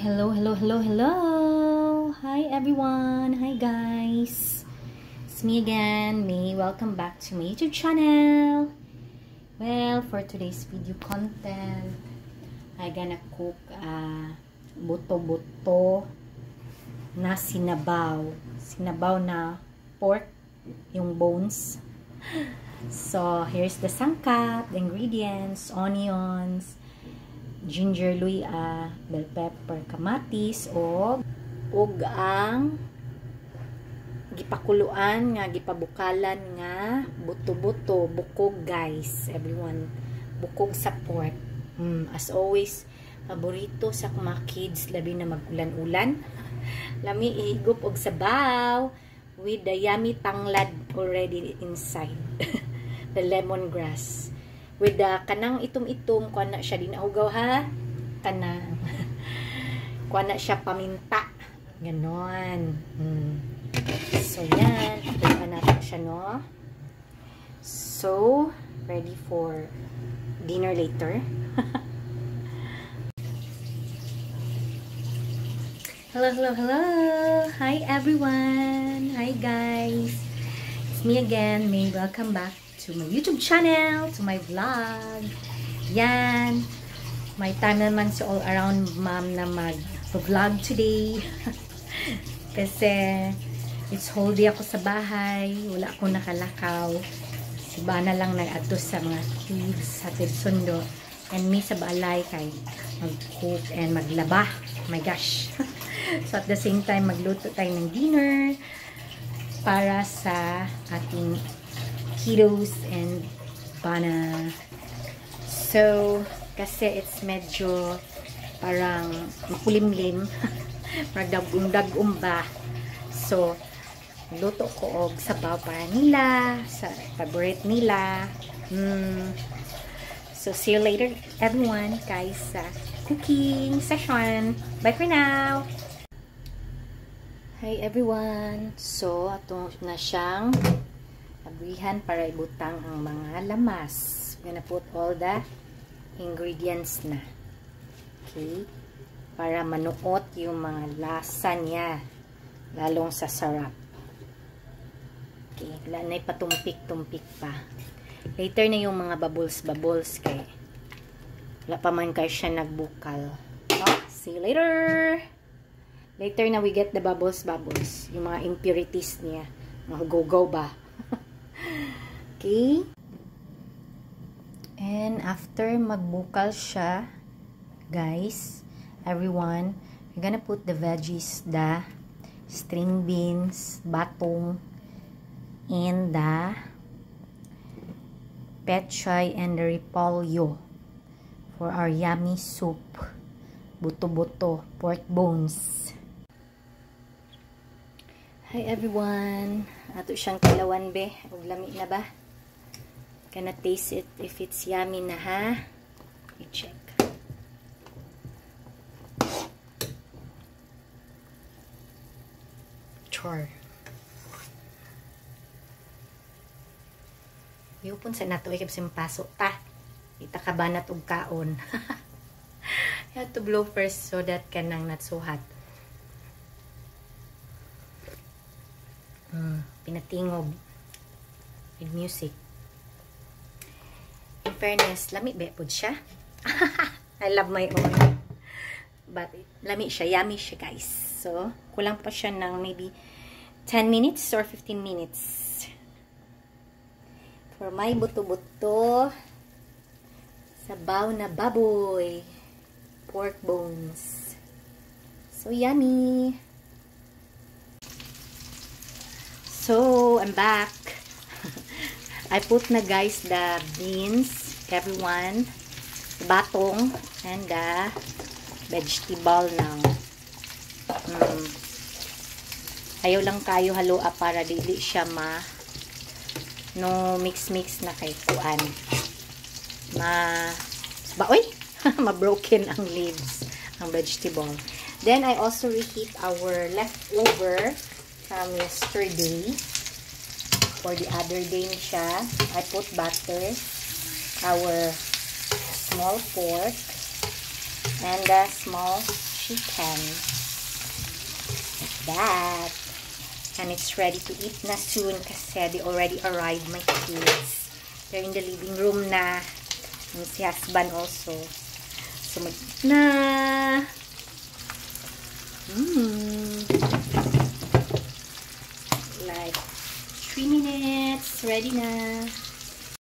Hello, hello, hello, hello. Hi everyone. Hi guys. It's me again, May. Welcome back to my YouTube channel. Well, for today's video content, I gonna cook buto-buto na sinabaw. Sinabaw na pork, yung bones. So, here's the sangkap, the ingredients, onions, ginger, luya, bell pepper, kamatis, og ang gipakuluan nga gipabukalan nga buto-buto, bukog guys, everyone, bukog sa pork. As always, paborito sa mga kids, labi na mag-ulan-ulan. Lami ihigop og sabaw with the yummy tanglad already inside. The lemongrass. With the kanang itom-itom, kuha na siya dinahugaw ha. Kanang. Kuha na siya paminta. Ganon. So, yan. Patuloy natin siya, no? So, ready for dinner later. Hello, hello, hello. Hi, everyone. Hi, guys. It's me again, May. Welcome back to my YouTube channel, to my vlog. Yan. May time naman si all around mom na mag-vlog today. Kasi it's whole day ako sa bahay. Wala akong nakalakaw. Si Bana lang nag-ato sa mga kids, hatid sundo. And me sa balay kay mag-cook and maglaba. Oh my gosh. So at the same time, magluto tayo ng dinner para sa ating kiddos and Bana. So, kasi it's medyo parang makulimlim. Magdagum-dagum ba. So, luto ko og sabaw para nila, sa favorite nila. So, see you later everyone guys sa cooking session. Bye for now! Hi everyone! So, ato na siyang abrihan para ibutang ang mga lamas. We're gonna put all the ingredients na. Okay? Para manuot yung mga lasa niya. Lalong sa sarap. Okay? Wala na ipatumpik-tumpik pa. Later na yung mga bubbles-bubbles kay wala pa man kayo siya nagbukal. Oh, see you later! Later na we get the bubbles-bubbles. Yung mga impurities niya. Mga go-go ba? Okay. And after magbukal siya, guys, everyone, we're gonna put the veggies, the string beans, batong, and the pechay and the repolyo for our yummy soup. Buto-buto, pork bones. Hi everyone. Ato siyang kilawan be. Ug lami na ba? Gonna taste it if it's yummy na ha. I-check. Char. Yupon sa nato ikip simpaso ta. Ita ka ba natog kaon? You have to blow first so that kanang not so hot. Pinatingob with music. In fairness, lami ba po siya? I love my own. But lami siya, yummy siya guys. So, kulang pa siya ng maybe 10 minutes or 15 minutes. For my buto-buto, sabaw na baboy, pork bones. So yummy! So, I'm back. I put na guys the beans, everyone, the batong, and the vegetable now. Ayaw lang kayo halua para dili siya no mix-mix na kay kuan. Ma-broken ang leaves, ang vegetable. Then, I also reheat our leftover from yesterday. For the other day siya, I put butter, our small pork, and the small chicken. Like that. And it's ready to eat na soon kasi they already arrived, my kids. They're in the living room na. And si husband also. So, mag-eat na. Like 3 minutes. Ready na.